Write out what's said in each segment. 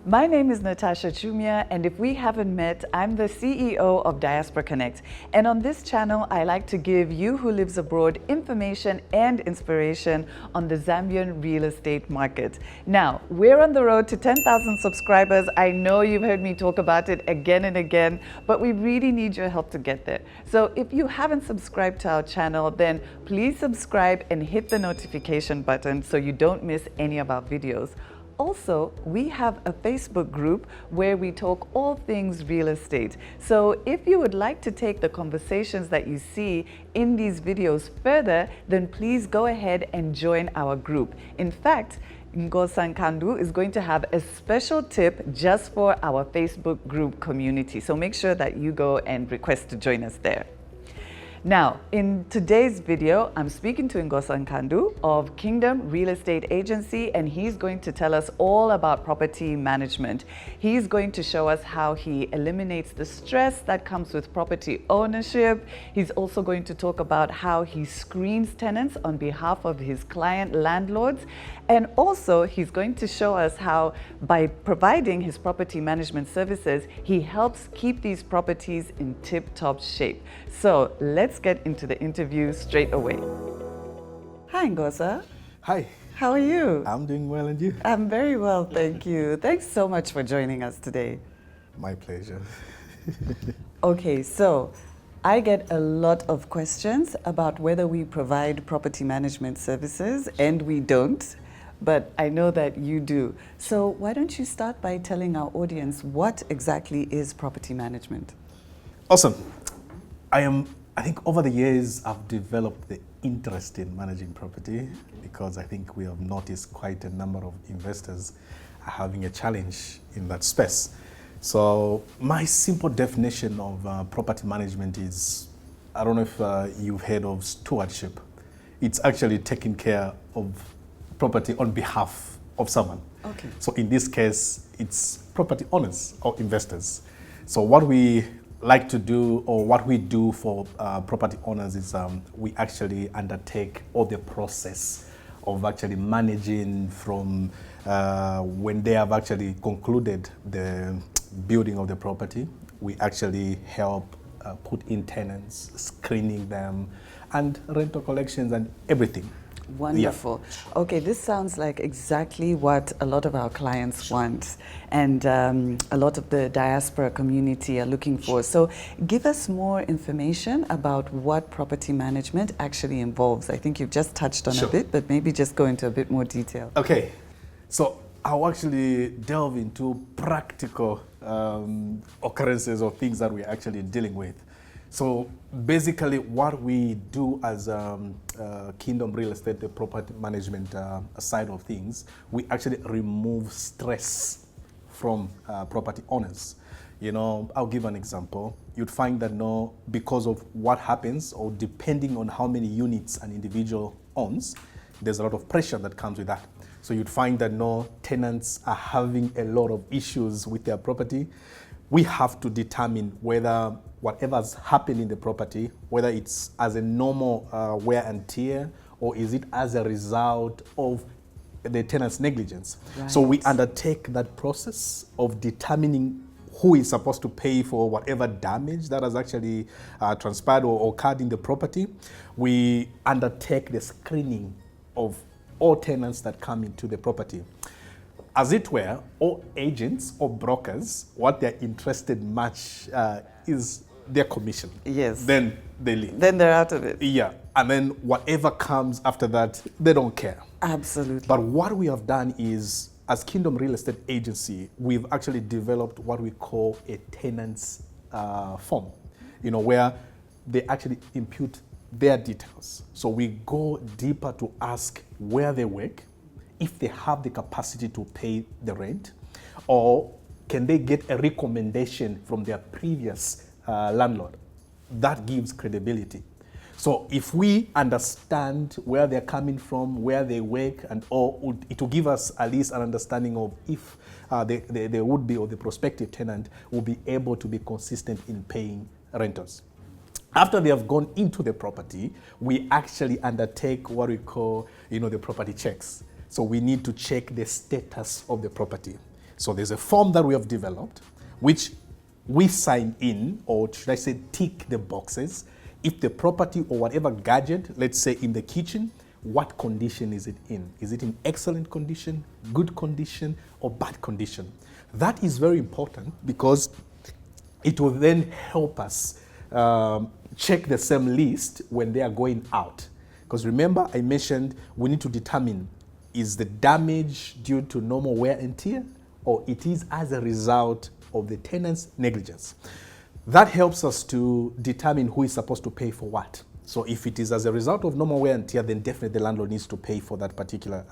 My name is Natasha Chumia, and if we haven't met, I'm the CEO of Diaspora Connect. And on this channel, I like to give you who lives abroad information and inspiration on the Zambian real estate market. Now, we're on the road to 10,000 subscribers. I know you've heard me talk about it again and again, but we really need your help to get there. So if you haven't subscribed to our channel, then please subscribe and hit the notification button so you don't miss any of our videos. Also, we have a Facebook group where we talk all things real estate. So if you would like to take the conversations that you see in these videos further, then please go ahead and join our group. In fact, Ngosa Nkandu is going to have a special tip just for our Facebook group community. So make sure that you go and request to join us there. Now, in today's video, I'm speaking to Ngosa Nkandu of Kingdom Real Estate Agency, and he's going to tell us all about property management. He's going to show us how he eliminates the stress that comes with property ownership. He's also going to talk about how he screens tenants on behalf of his client landlords. And also, he's going to show us how, by providing his property management services, he helps keep these properties in tip-top shape. So let's get into the interview straight away. Hi, Ngosa. Hi. How are you? I'm doing well, and you? I'm very well, thank you. Thanks so much for joining us today. My pleasure. Okay, so I get a lot of questions about whether we provide property management services, and we don't. But I know that you do. So why don't you start by telling our audience what exactly is property management? Awesome. I think over the years, I've developed the interest in managing property because I think we have noticed quite a number of investors are having a challenge in that space. So my simple definition of property management is, I don't know if you've heard of stewardship. It's actually taking care of property on behalf of someone. Okay. So in this case, it's property owners or investors. So what we like to do, or what we do for property owners, is we actually undertake all the process of actually managing from when they have actually concluded the building of the property. We actually help put in tenants, screening them, and rental collections and everything. Wonderful. Yeah. Okay, this sounds like exactly what a lot of our clients want, and a lot of the diaspora community are looking for. So give us more information about what property management actually involves. I think you've just touched on a bit, but maybe just go into a bit more detail. Okay, so I'll actually delve into practical occurrences or things that we're actually dealing with. So basically what we do as Kingdom Real Estate, the property management side of things, we actually remove stress from property owners. You know, I'll give an example. You'd find that because of what happens, or depending on how many units an individual owns, there's a lot of pressure that comes with that. So you'd find that tenants are having a lot of issues with their property. We have to determine whether whatever's happened in the property, whether it's as a normal wear and tear, or is it as a result of the tenant's negligence. Right. So we undertake that process of determining who is supposed to pay for whatever damage that has actually transpired or occurred in the property. We undertake the screening of all tenants that come into the property. As it were, all agents or brokers, what they're interested much is their commission. Yes. Then they leave. Then they're out of it. Yeah. And then whatever comes after that, they don't care. Absolutely. But what we have done is, as Kingdom Real Estate Agency, we've actually developed what we call a tenants form, where they actually impute their details. So we go deeper to ask where they work, if they have the capacity to pay the rent, or can they get a recommendation from their previous landlord. That gives credibility. So if we understand where they're coming from, where they work, and all, it will give us at least an understanding of if the would-be or the prospective tenant will be able to be consistent in paying rentals. After they have gone into the property, we actually undertake what we call, the property checks. So we need to check the status of the property. So there's a form that we have developed, which we sign in, or should I say tick the boxes. If the property or whatever gadget, let's say in the kitchen, what condition is it in? Is it in excellent condition, good condition, or bad condition? That is very important because it will then help us check the same list when they are going out. Because remember, I mentioned we need to determine, is the damage due to normal wear and tear, or it is as a result of the tenant's negligence? That helps us to determine who is supposed to pay for what. So if it is as a result of normal wear and tear, then definitely the landlord needs to pay for that particular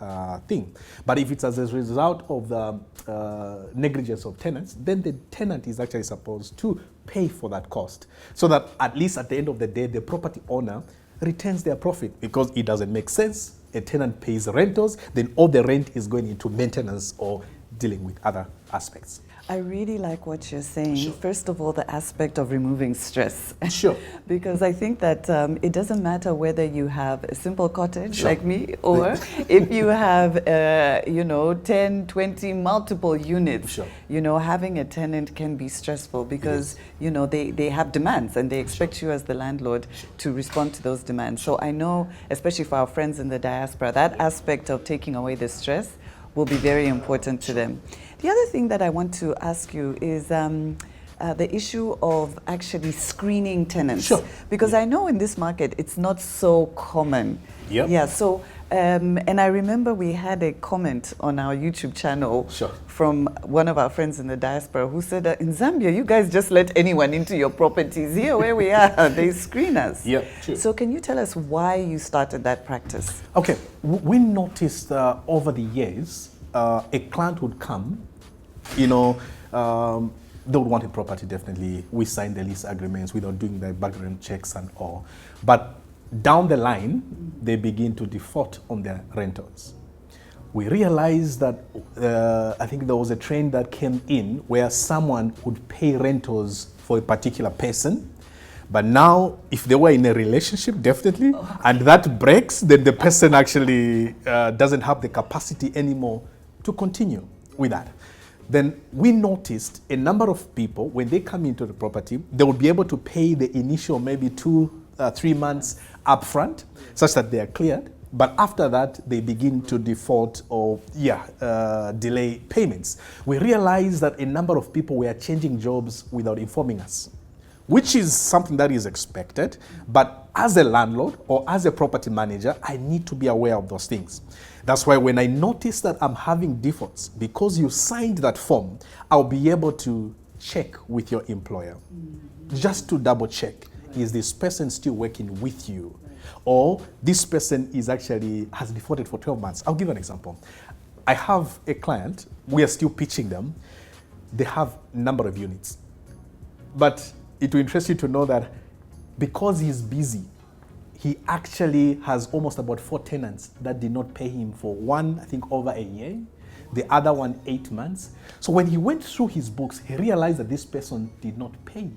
thing. But if it's as a result of the negligence of tenants, then the tenant is actually supposed to pay for that cost. So that at least at the end of the day, the property owner retains their profit, because it doesn't make sense. A tenant pays rentals, then all the rent is going into maintenance or dealing with other aspects. I really like what you're saying. Sure. First of all, the aspect of removing stress. Sure. Because I think that it doesn't matter whether you have a simple cottage Sure. like me, or if you have, 10, 20, multiple units. Sure. Having a tenant can be stressful because, they have demands and they expect you as the landlord to respond to those demands. So I know, especially for our friends in the diaspora, that aspect of taking away the stress will be very important to them. The other thing that I want to ask you is the issue of actually screening tenants. Sure. Because I know in this market it's not so common. Yep. Yeah, so, and I remember we had a comment on our YouTube channel Sure. from one of our friends in the diaspora who said that in Zambia, you guys just let anyone into your properties. Here where we are, they screen us. Yep, true. So can you tell us why you started that practice? Okay, we noticed over the years, a client would come, they would want a property, definitely. We signed the lease agreements without doing the background checks and all. But down the line, they begin to default on their rentals. We realized that, I think there was a trend that came in where someone would pay rentals for a particular person. But now, if they were in a relationship, definitely, and that breaks, then the person actually doesn't have the capacity anymore to continue with that. Then we noticed a number of people, when they come into the property, they will be able to pay the initial maybe 2-3 months upfront, such that they are cleared. But after that, they begin to default or delay payments. We realized that a number of people were changing jobs without informing us, which is something that is expected. But as a landlord or as a property manager, I need to be aware of those things. That's why when I notice that I'm having defaults, because you signed that form, I'll be able to check with your employer, just to double check, is this person still working with you? Or this person is actually has defaulted for 12 months. I'll give you an example. I have a client, we are still pitching them. They have a number of units. But it will interest you to know that because he's busy, he actually has almost about 4 tenants that did not pay him for one, I think, over a year, the other one 8 months. So when he went through his books, he realized that this person did not pay.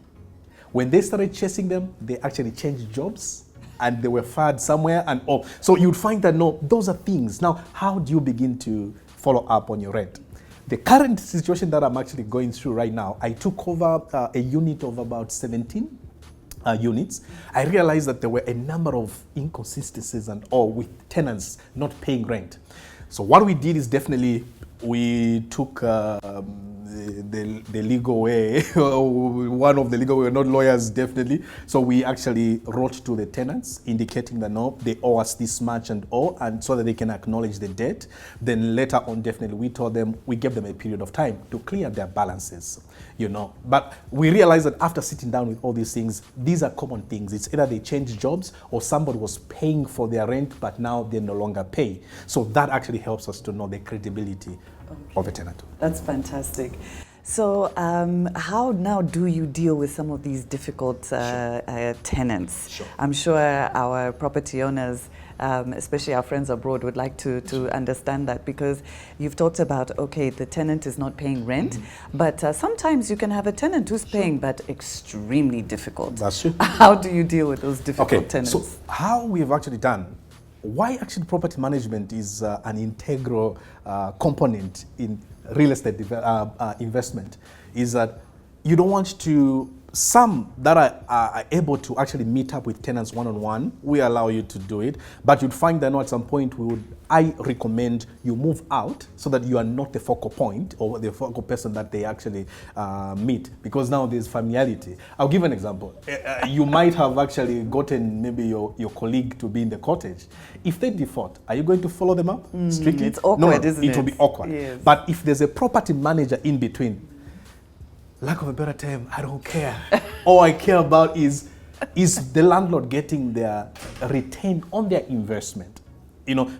When they started chasing them, they actually changed jobs and they were fired somewhere and all. So you'd find that, no, those are things. Now, how do you begin to follow up on your rent? The current situation that I'm actually going through right now, I took over a unit of about 17 units. I realized that there were a number of inconsistencies and all with tenants not paying rent. So what we did is definitely we took the legal way, one of the legal way, not lawyers definitely. So we actually wrote to the tenants indicating that no, they owe us this much and all, and so that they can acknowledge the debt. Then later on, definitely we told them, we gave them a period of time to clear their balances, But we realized that after sitting down with all these things, these are common things. It's either they changed jobs or somebody was paying for their rent, but now they no longer pay. So that actually helps us to know the credibility of a tenant. That's fantastic. So how now do you deal with some of these difficult tenants? Sure. I'm sure our property owners, especially our friends abroad, would like to understand that, because you've talked about, okay, the tenant is not paying rent, but sometimes you can have a tenant who's paying, but extremely difficult. That's true. How do you deal with those difficult tenants? So how we have actually done, why actually property management is an integral component in real estate investment is that you don't want to, some that are able to actually meet up with tenants one-on-one, we allow you to do it, but you'd find that at some point I recommend you move out so that you are not the focal point or the focal person that they actually meet, because now there's familiarity. I'll give an example. You might have actually gotten maybe your colleague to be in the cottage. If they default, are you going to folloll them up strictly? It's awkward, no, isn't it? It will be awkward. Yes. But if there's a property manager in between, lack of a better term, I don't care. All I care about is the landlord getting their return on their investment.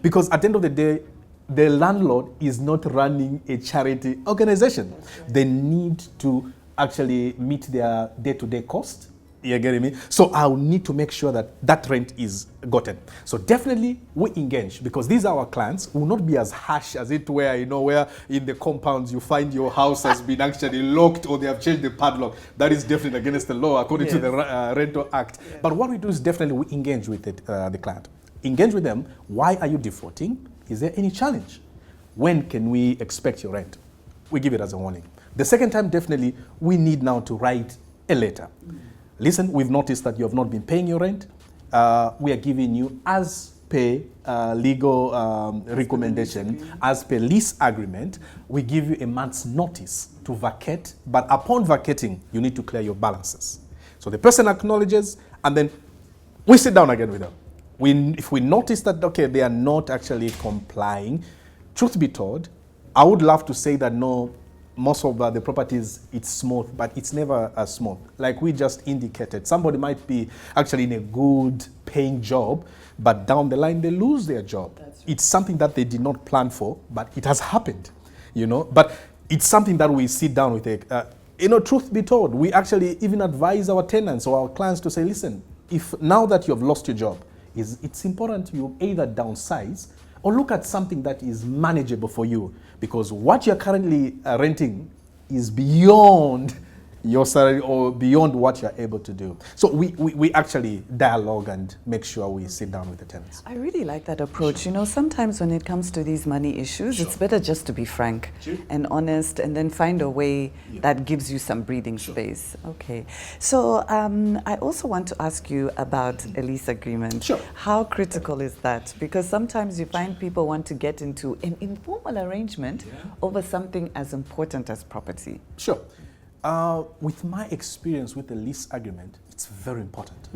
Because at the end of the day, the landlord is not running a charity organization. They need to actually meet their day-to-day cost. You getting me? So I'll need to make sure that rent is gotten. So definitely we engage, because these are our clients. Will not be as harsh as it were, where in the compounds you find your house has been actually locked or they have changed the padlock. That is definitely against the law according to the Rental Act. Yes. But what we do is definitely we engage with the client. Engage with them. Why are you defaulting? Is there any challenge? When can we expect your rent? We give it as a warning. The second time, definitely, we need now to write a letter. Listen, we've noticed that you have not been paying your rent. We are giving you, as per legal recommendation, as per lease agreement, we give you a month's notice to vacate. But upon vacating, you need to clear your balances. So the person acknowledges, and then we sit down again with them. If we notice that, okay, they are not actually complying, truth be told, I would love to say that no, most of the properties, it's smooth, but it's never as smooth. Like we just indicated, somebody might be actually in a good paying job, but down the line they lose their job. It's something that they did not plan for, but it has happened, But it's something that we sit down with truth be told, we actually even advise our tenants or our clients to say, listen, if now that you have lost your job, it's important you either downsize or look at something that is manageable for you, because what you're currently renting is beyond your salary or beyond what you're able to do. So we actually dialogue and make sure we sit down with the tenants. I really like that approach. Sometimes when it comes to these money issues, it's better just to be frank and honest, and then find a way that gives you some breathing space. Okay. So I also want to ask you about a lease agreement. How critical is that? Because sometimes you find people want to get into an informal arrangement over something as important as property. Sure. With my experience with the lease agreement, it's very important.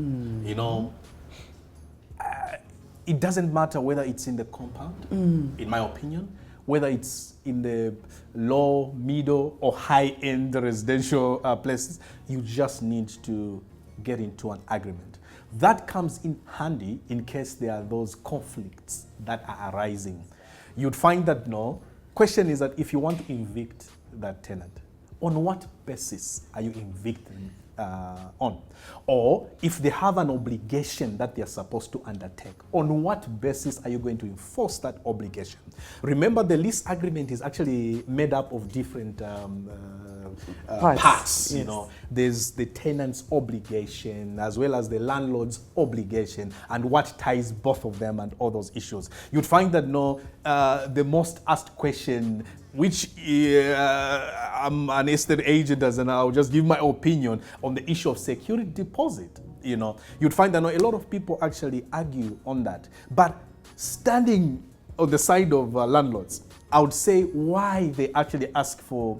It doesn't matter whether it's in the compound, in my opinion, whether it's in the low, middle, or high-end residential places, you just need to get into an agreement. That comes in handy in case there are those conflicts that are arising. You'd find that question is that if you want to evict that tenant, on what basis are you evicting on? Or if they have an obligation that they are supposed to undertake, on what basis are you going to enforce that obligation? Remember, the lease agreement is actually made up of different parts. Yes. There's the tenant's obligation as well as the landlord's obligation, and what ties both of them and all those issues. You'd find that the most asked question, which I'm an estate agent and I'll just give my opinion on the issue of security deposit. You'd find that a lot of people actually argue on that. But standing on the side of landlords, I would say why they actually ask for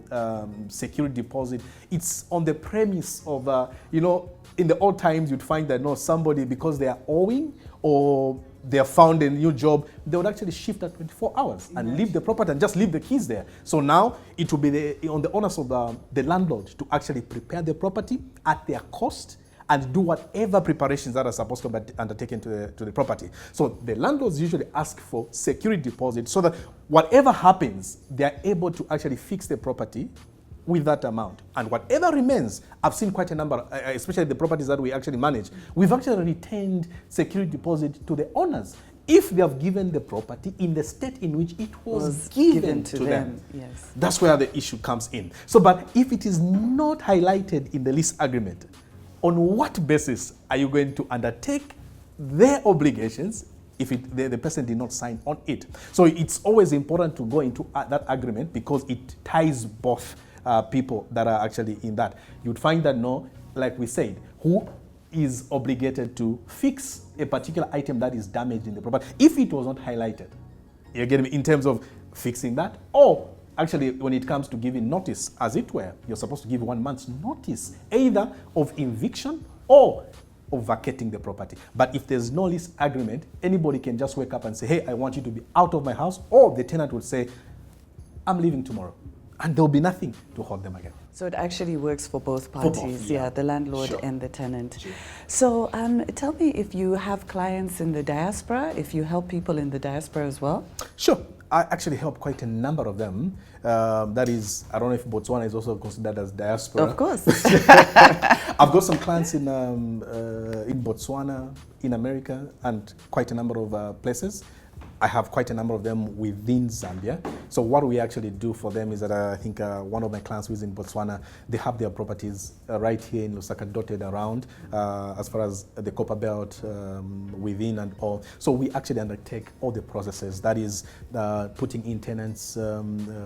security deposit. It's on the premise of, in the old times, you'd find that somebody, because they are owing or they have found a new job, they would actually shift at 24 hours and leave the property and just leave the keys there. So now it will be on the onus of the landlord to actually prepare the property at their cost and do whatever preparations that are supposed to be undertaken to the property. So the landlords usually ask for security deposit so that whatever happens, they are able to actually fix the property with that amount. And whatever remains, I've seen quite a number, especially the properties that we actually manage, we've actually retained security deposit to the owners if they have given the property in the state in which it was given to them. Yes. That's where the issue comes in. So, but if it is not highlighted in the lease agreement, on what basis are you going to undertake their obligations if the person did not sign on it. So it's always important to go into that agreement because it ties both people that are actually in that. You'd find that, no, like we said, who is obligated to fix a particular item that is damaged in the property if it was not highlighted. You get me? In terms of fixing that, or actually when it comes to giving notice, as it were, you're supposed to give 1 month's notice, either of eviction or of vacating the property. But if there's no lease agreement, anybody can just wake up and say, hey, I want you to be out of my house, or the tenant would say, I'm leaving tomorrow. And there'll be nothing to hold them again. So it actually works for both parties, For both, yeah. the landlord Sure. and the tenant. Sure. So tell me if you have clients in the diaspora, if you help people in the diaspora as well? Sure. I actually help quite a number of them. That is, I don't know if Botswana is also considered as diaspora. Of course. I've got some clients in Botswana, in America, and quite a number of places. I have quite a number of them within Zambia. So what we actually do for them is that I think one of my clients who is in Botswana, they have their properties right here in Lusaka dotted around as far as the copper belt within and all. So we actually undertake all the processes. That is putting in tenants,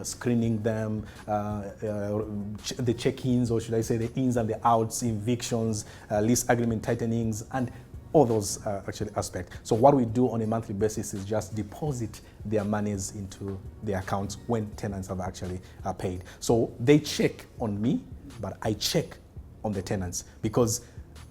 screening them, the check-ins, or should I say the ins and the outs, evictions, lease agreement tightenings, and all those actually aspects. So what we do on a monthly basis is just deposit their monies into their accounts when tenants have actually paid. So they check on me, but I check on the tenants, because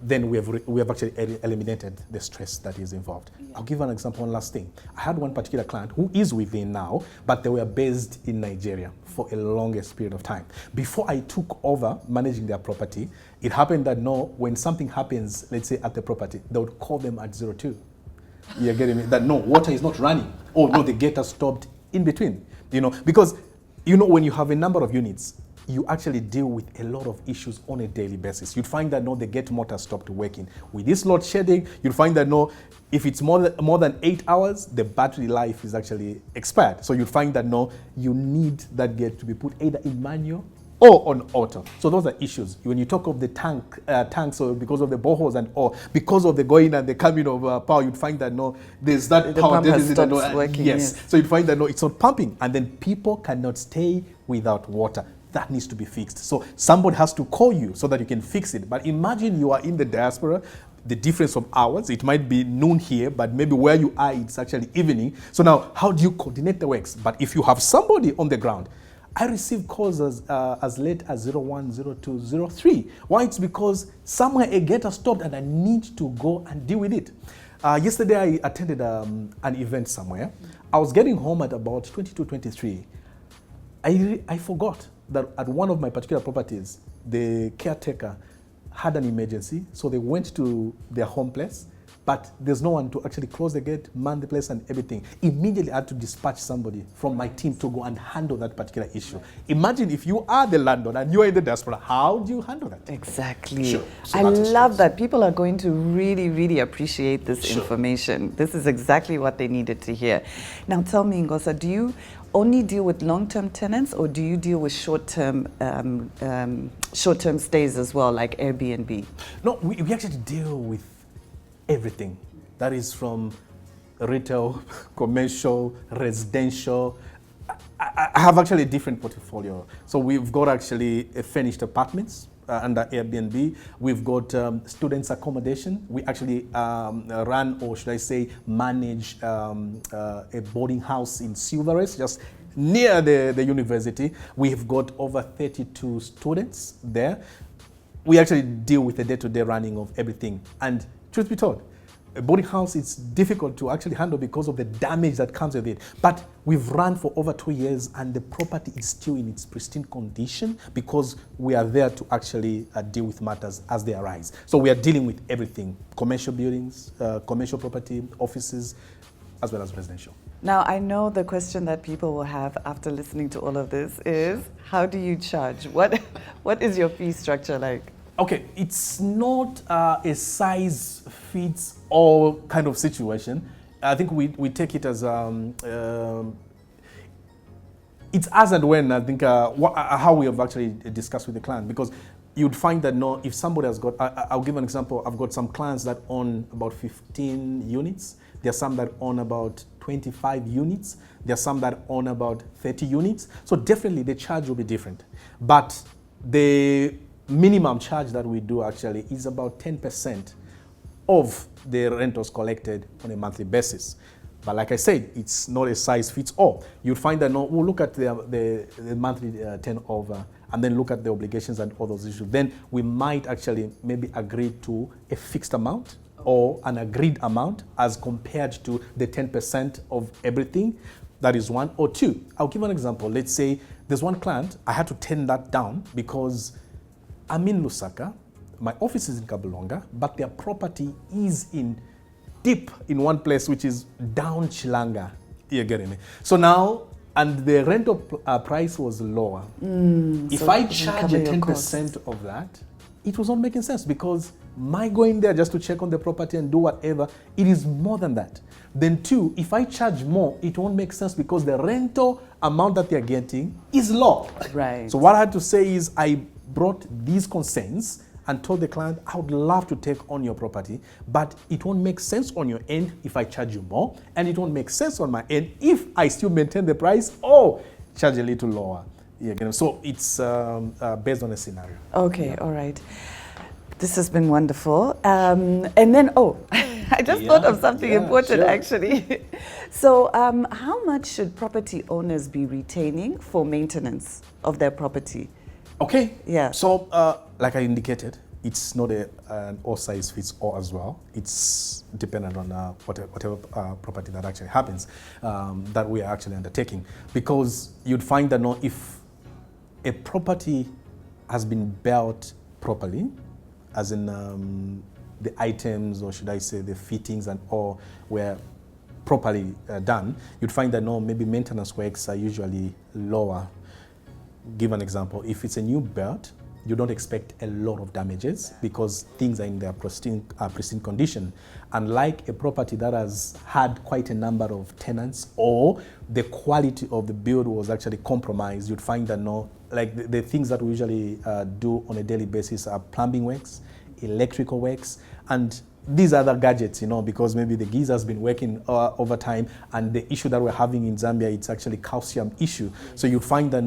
then we have actually eliminated the stress that is involved. Yeah. I'll give an example, one last thing. I had one particular client who is within now, but they were based in Nigeria for a longest period of time. Before I took over managing their property, it happened that when something happens, let's say at the property, they would call them at 02. You're getting me? That no, water is not running. Or no, the gate has stopped in between. Because when you have a number of units, you actually deal with a lot of issues on a daily basis. You'd find that the gate motor stopped working. With this load shedding, you'll find that if it's more than 8 hours, the battery life is actually expired. So you'll find that you need that gate to be put either in manual or on auto. So those are issues. When you talk of the tanks, so because of the boreholes and all, because of the going and the coming of power, you'd find that there's that the power deficit. Working, yes. So you'd find that it's not pumping, and then people cannot stay without water. That needs to be fixed. So somebody has to call you so that you can fix it. But imagine you are in the diaspora, the difference of hours, it might be noon here, but maybe where you are, it's actually evening. So now, how do you coordinate the works? But if you have somebody on the ground, I receive calls as late as 01, 02, 03. Why? It's because somewhere a gate has stopped and I need to go and deal with it. Yesterday, I attended an event somewhere. I was getting home at about 22, 23. I forgot that at one of my particular properties, the caretaker had an emergency, so they went to their home place, but there's no one to actually close the gate, man the place and everything. Immediately I had to dispatch somebody from my team to go and handle that particular issue. Imagine if you are the landlord and you are in the diaspora, how do you handle that? Exactly. Sure. So I love that. People are going to really, really appreciate this Sure. information. This is exactly what they needed to hear. Now tell me, Ngosa, do you only deal with long-term tenants, or do you deal with short-term stays as well, like Airbnb? No, we actually deal with everything. That is from retail, commercial, residential. I have actually a different portfolio. So we've got actually furnished apartments under Airbnb. We've got students' accommodation. We actually run, or should I say, manage a boarding house in Silveres, just near the university. We've got over 32 students there. We actually deal with the day-to-day running of everything. And truth be told, a boarding house is difficult to actually handle because of the damage that comes with it. But we've run for over 2 years and the property is still in its pristine condition because we are there to actually deal with matters as they arise. So we are dealing with everything: commercial buildings, commercial property, offices, as well as residential. Now, I know the question that people will have after listening to all of this is, how do you charge? What is your fee structure like? Okay, it's not a size fits all kind of situation. I think we take it as it's as and when, I think, how we have actually discussed with the client, because you'd find that if somebody has got, I'll give an example. I've got some clients that own about 15 units. There are some that own about 25 units. There are some that own about 30 units. So definitely the charge will be different. But the minimum charge that we do actually is about 10% of the rentals collected on a monthly basis. But like I said, it's not a size fits all. You'll find that we'll look at the monthly turnover and then look at the obligations and all those issues. Then we might actually maybe agree to a fixed amount or an agreed amount as compared to the 10% of everything. That is one. Or two, I'll give an example. Let's say there's one client, I had to turn that down because I'm in Lusaka, my office is in Kabulonga, but their property is deep in one place, which is down Chilanga. You're getting me? So now, and the rental price was lower. If so I charge a 10% of that, it was not making sense because my going there just to check on the property and do whatever, it is more than that. Then two, if I charge more, it won't make sense because the rental amount that they're getting is low. Right. So what I had to say is I brought these concerns and told the client, I would love to take on your property, but it won't make sense on your end if I charge you more, and it won't make sense on my end if I still maintain the price or charge a little lower. Yeah, so it's based on a scenario. Okay, yeah. All right. This has been wonderful. And then, I just thought of something important, actually. So how much should property owners be retaining for maintenance of their property? Okay. Yeah. So, like I indicated, it's not an all size fits all as well. It's dependent on whatever property that actually happens that we are actually undertaking. Because you'd find that if a property has been built properly, as in the items, or should I say the fittings and all were properly done, you'd find that maybe maintenance works are usually lower. Give an example. If it's a new build, you don't expect a lot of damages because things are in their pristine condition. Unlike a property that has had quite a number of tenants or the quality of the build was actually compromised, you'd find that like the things that we usually do on a daily basis are plumbing works, electrical works, and these other gadgets, because maybe the geyser has been working over time, and the issue that we're having in Zambia, it's actually calcium issue. So you find that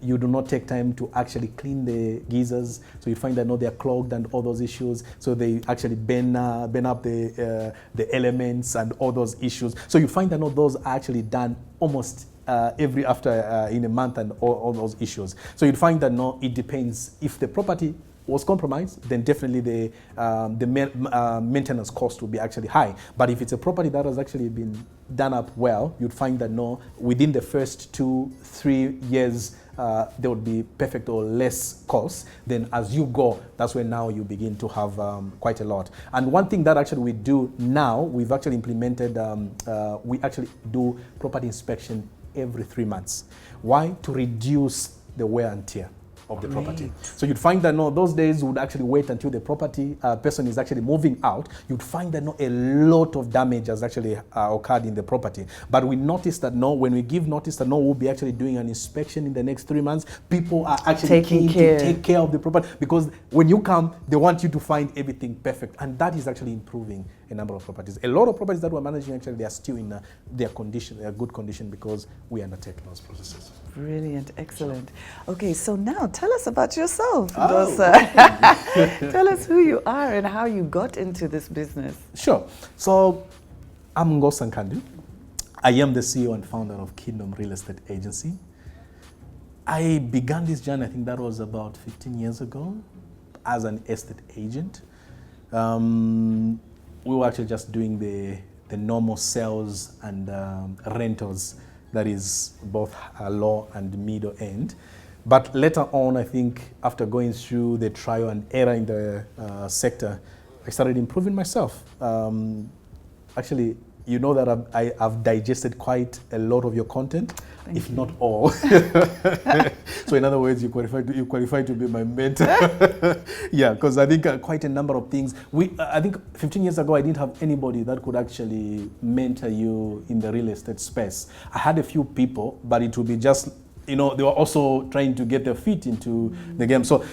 you do not take time to actually clean the geysers, so you find that they're clogged and all those issues. So they actually burn up the elements and all those issues. So you find that those are actually done almost every after in a month and all those issues. So you'd find that it depends. If the property was compromised, then definitely the maintenance cost will be actually high. But if it's a property that has actually been done up well, you'd find that within the first 2-3 years, there would be perfect or less costs. Then as you go, that's when now you begin to have quite a lot. And one thing that actually we do now, we've actually implemented, we actually do property inspection every 3 months. Why? To reduce the wear and tear of the property. So you'd find that those days would actually wait until the property person is actually moving out. You'd find that a lot of damage has actually occurred in the property. But we noticed that when we give notice that we'll be actually doing an inspection in the next 3 months, people are actually keen to take care of the property, because when you come, they want you to find everything perfect, and that is actually improving a number of properties. A lot of properties that we're managing, actually, they are still in their condition, their good condition, because we undertake those processes. Brilliant, excellent. Okay, so now tell us about yourself, Oh. Ngosa. Tell us who you are and how you got into this business. Sure. So I'm Ngosa Nkandu. I am the CEO and founder of Kingdom Real Estate Agency. I began this journey, I think that was about 15 years ago, as an estate agent. We were actually just doing the normal sales and rentals, that is both low and middle end. But later on, I think after going through the trial and error in the sector, I started improving myself. Actually, you know that I've digested quite a lot of your content, if not all. So in other words, you qualify to be my mentor. Yeah, because I think quite a number of things. I think 15 years ago, I didn't have anybody that could actually mentor you in the real estate space. I had a few people, but it would be just, they were also trying to get their feet into the game. So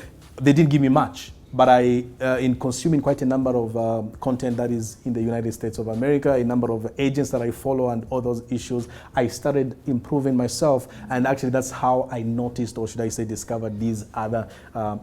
they didn't give me much. but in consuming quite a number of content that is in the United States of America, a number of agents that I follow and all those issues, I started improving myself. And actually that's how I noticed, or should I say discovered, these other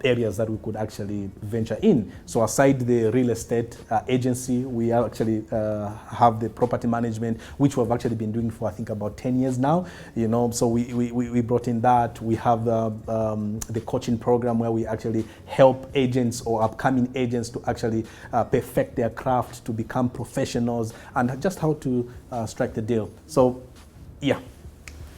areas that we could actually venture in. So aside the real estate agency, we actually have the property management, which we've actually been doing for I think about 10 years now. You know, so we brought in that. We have the coaching program where we actually help agents or upcoming agents to actually perfect their craft, to become professionals, and just how to strike the deal. So, yeah.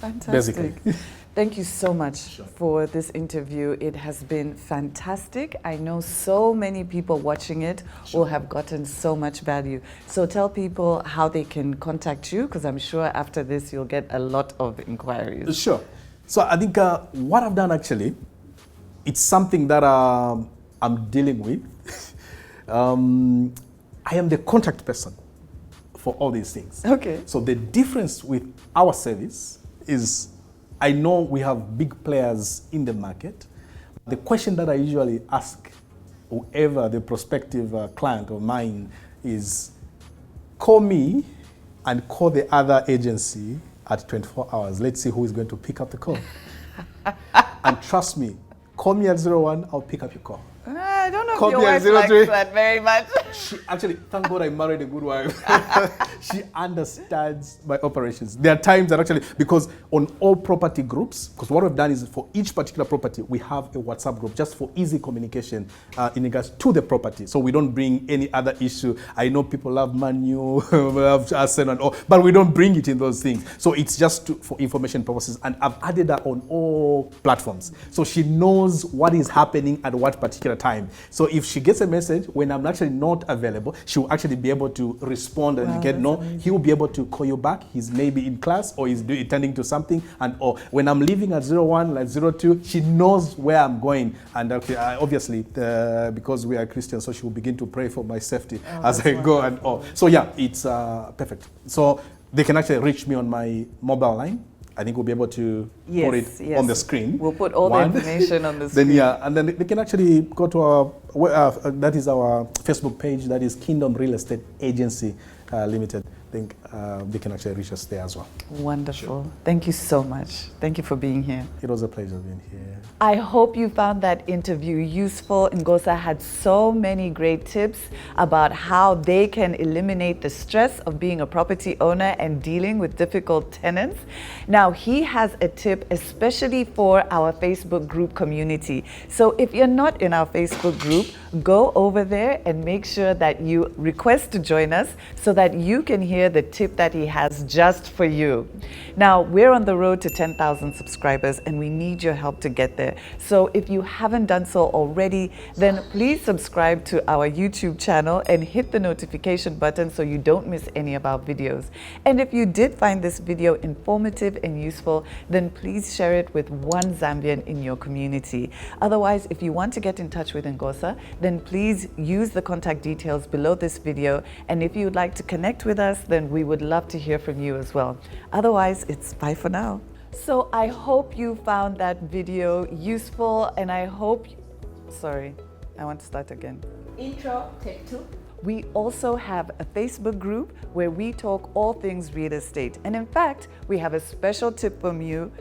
Fantastic. Basically. Thank you so much for this interview. It has been fantastic. I know so many people watching it will have gotten so much value. So tell people how they can contact you, because I'm sure after this you'll get a lot of inquiries. Sure. So I think what I've done actually, it's something that I'm dealing with. I am the contact person for all these things. Okay. So the difference with our service is, I know we have big players in the market. The question that I usually ask whoever the prospective client of mine is, call me and call the other agency at 24 hours. Let's see who is going to pick up the call. And trust me, call me at 01, I'll pick up your call. I don't know Call if your me at wife 03. likes that very much. She actually, thank God I married a good wife. She understands my operations. There are times that actually, because on all property groups, because what we've done is for each particular property, we have a WhatsApp group just for easy communication in regards to the property. So we don't bring any other issue. I know people love Manu, love Arsenal and all, but we don't bring it in those things. So it's just for information purposes. And I've added that on all platforms. So she knows what is happening at what particular time. So if she gets a message when I'm actually not available, she will actually be able to respond and get no. Amazing. He will be able to call you back. He's maybe in class or he's attending to something. And or when I'm leaving at 01, like 02, she knows where I'm going. And obviously, because we are Christians, so she will begin to pray for my safety as I go and all. So yeah, it's perfect. So they can actually reach me on my mobile line. I think we'll be able to put it on the screen. We'll put all the information on the screen. Then and then they can actually go to our, that is our Facebook page, that is Kingdom Real Estate Agency Limited. I think they can actually reach us there as well. Wonderful. Sure. Thank you so much. Thank you for being here. It was a pleasure being here. I hope you found that interview useful. Ngosa had so many great tips about how they can eliminate the stress of being a property owner and dealing with difficult tenants. Now, he has a tip especially for our Facebook group community. So if you're not in our Facebook group, go over there and make sure that you request to join us so that you can hear the tip that he has just for you. Now, we're on the road to 10,000 subscribers and we need your help to get there. So if you haven't done so already, then please subscribe to our YouTube channel and hit the notification button so you don't miss any of our videos. And if you did find this video informative and useful, then please share it with one Zambian in your community. Otherwise, if you want to get in touch with Ngosa, then please use the contact details below this video. And if you would like to connect with us, then we would love to hear from you as well. Otherwise, it's bye for now. So I hope you found that video useful, and I hope, sorry, I want to start again. Intro, take 2. We also have a Facebook group where we talk all things real estate. And in fact, we have a special tip from you